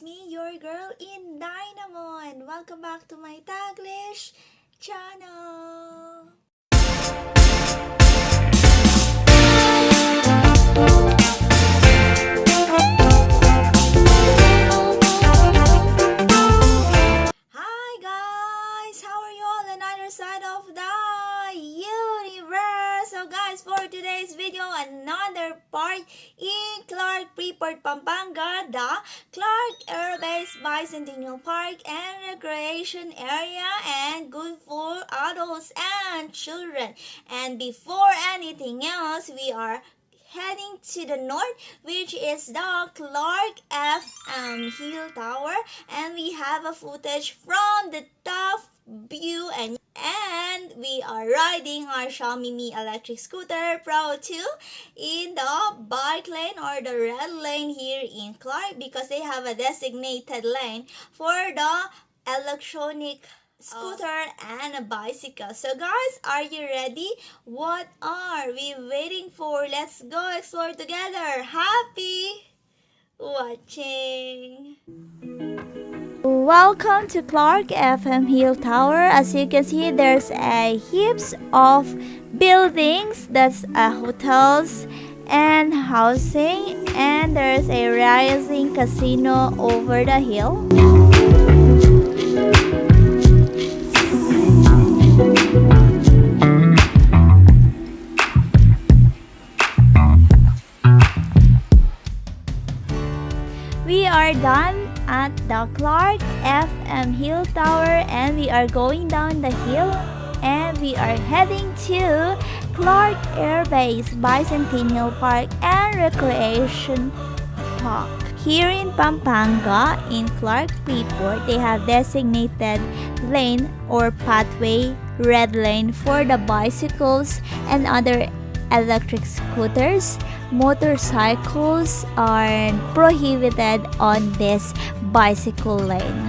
me, your girl InDaynaMo, and welcome back to my Taglish channel. Hi guys, how are you all on either side of the universe? So guys, for today's video, another part in Clark Freeport, Pampanga, the Clark Air Base Bicentennial Park and Recreation Area, and good for adults and children. And before anything else, we are heading to the north, which is the Clark Hill Tower, and we have a footage from the top view, and we are riding our Xiaomi Mi electric scooter Pro 2 in the bike lane or the red lane here in Clark, because they have a designated lane for the electronic scooter and a bicycle. So guys, are you ready? What are we waiting for? Let's go explore together. Happy watching. Welcome to Clark FM Hill Tower. As you can see, there's a heaps of buildings, that's hotels and housing, and there's a rising casino over the hill. We are done at the Clark FM Hill Tower, and we are going down the hill, and we are heading to Clark Air Base Bicentennial Park and Recreation Park. Here in Pampanga, in Clark Freeport, they have designated lane or pathway, red lane, for the bicycles and other electric scooters. Motorcycles are prohibited on this bicycle lane.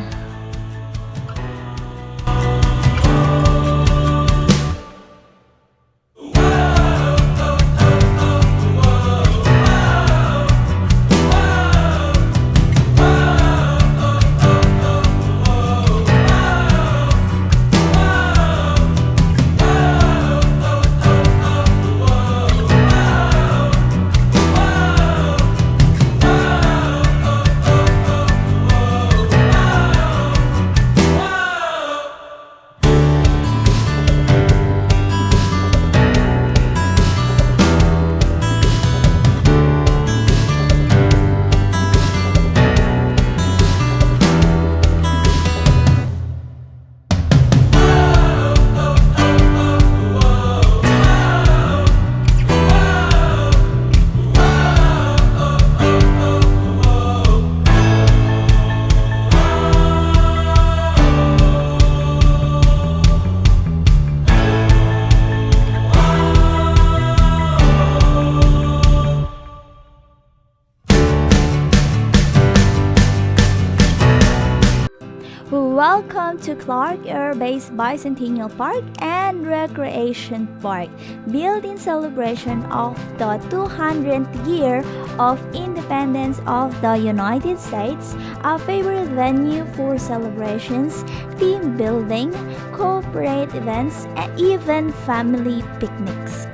Welcome to Clark Air Base Bicentennial Park and Recreation Park, built in celebration of the 200th year of independence of the United States, a favorite venue for celebrations, team building, corporate events, and even family picnics.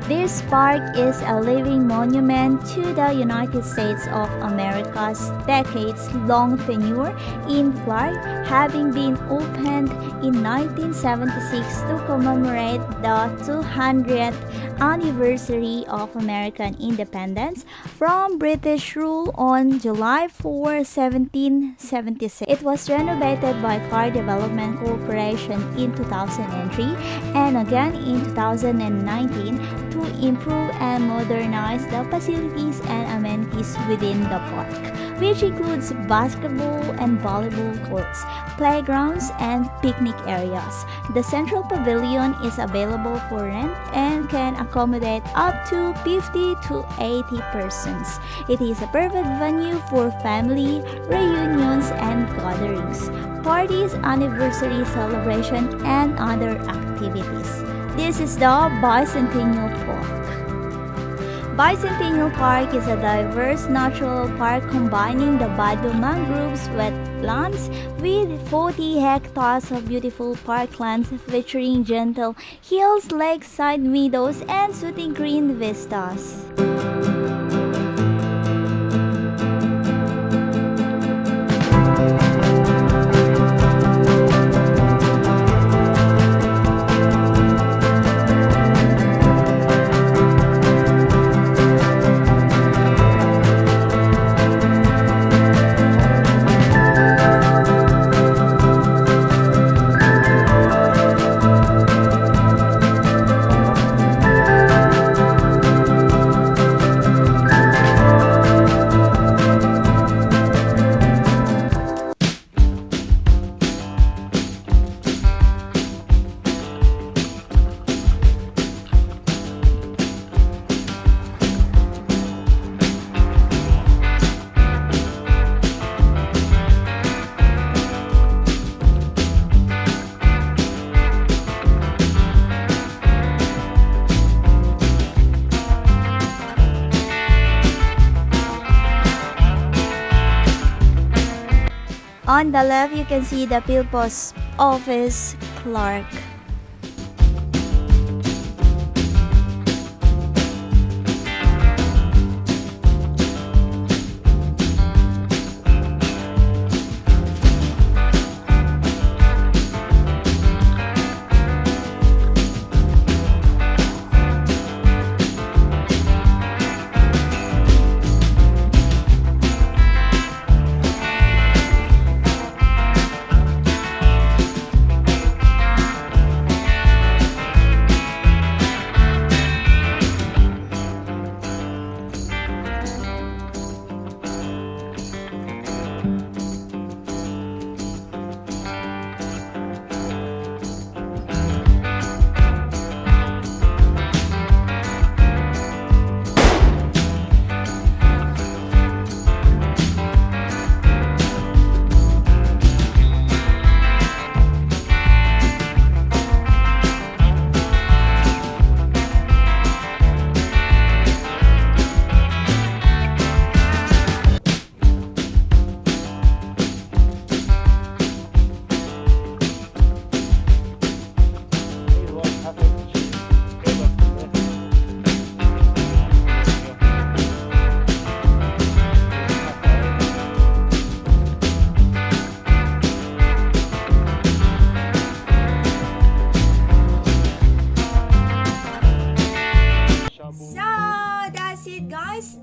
This park is a living monument to the United States of America's decades-long tenure in Clark, having been opened in 1976 to commemorate the 200th anniversary of American independence from British rule on July 4, 1776. It was renovated by Clark Development Corporation in 2003 and again in 2019 to improve and modernize the facilities and amenities within the park, which includes basketball and volleyball courts, playgrounds, and picnic areas. The central pavilion is available for rent and can accommodate up to 50 to 80 persons. It is a perfect venue for family reunions and gatherings, parties, anniversary celebration, and other activities. This is the Bicentennial Park. Bicentennial Park is a diverse natural park combining the Badu mangroves wetlands with 40 hectares of beautiful parklands featuring gentle hills, lakeside meadows, and soothing green vistas. On the left, you can see the Post Office clerk.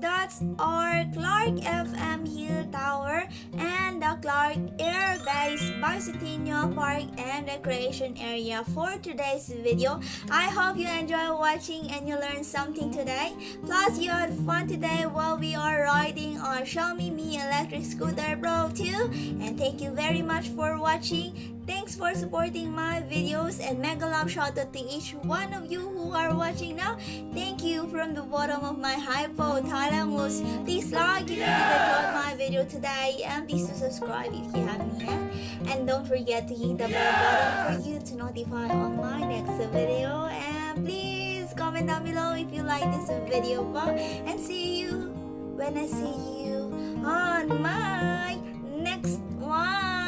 That's our Clark FM Hill Tower and the Clark Air Base Bicentennial Park and Recreation Area for today's video. I hope you enjoy watching and you learned something today. Plus, you had fun today while we are riding our Xiaomi Mi Electric Scooter Pro 2. And thank you very much for watching. Thanks for supporting my videos and mega love shout out to each one of you who are watching now. Thank you from the bottom of my hypothalamus. Please like if you enjoyed my video today and please to subscribe if you haven't yet. And don't forget to hit the bell button for you to notify on my next video. And please comment down below if you like this video. And see you when I see you on my next one.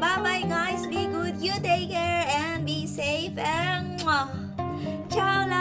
Bye bye guys, be good, you take care and be safe and ciao.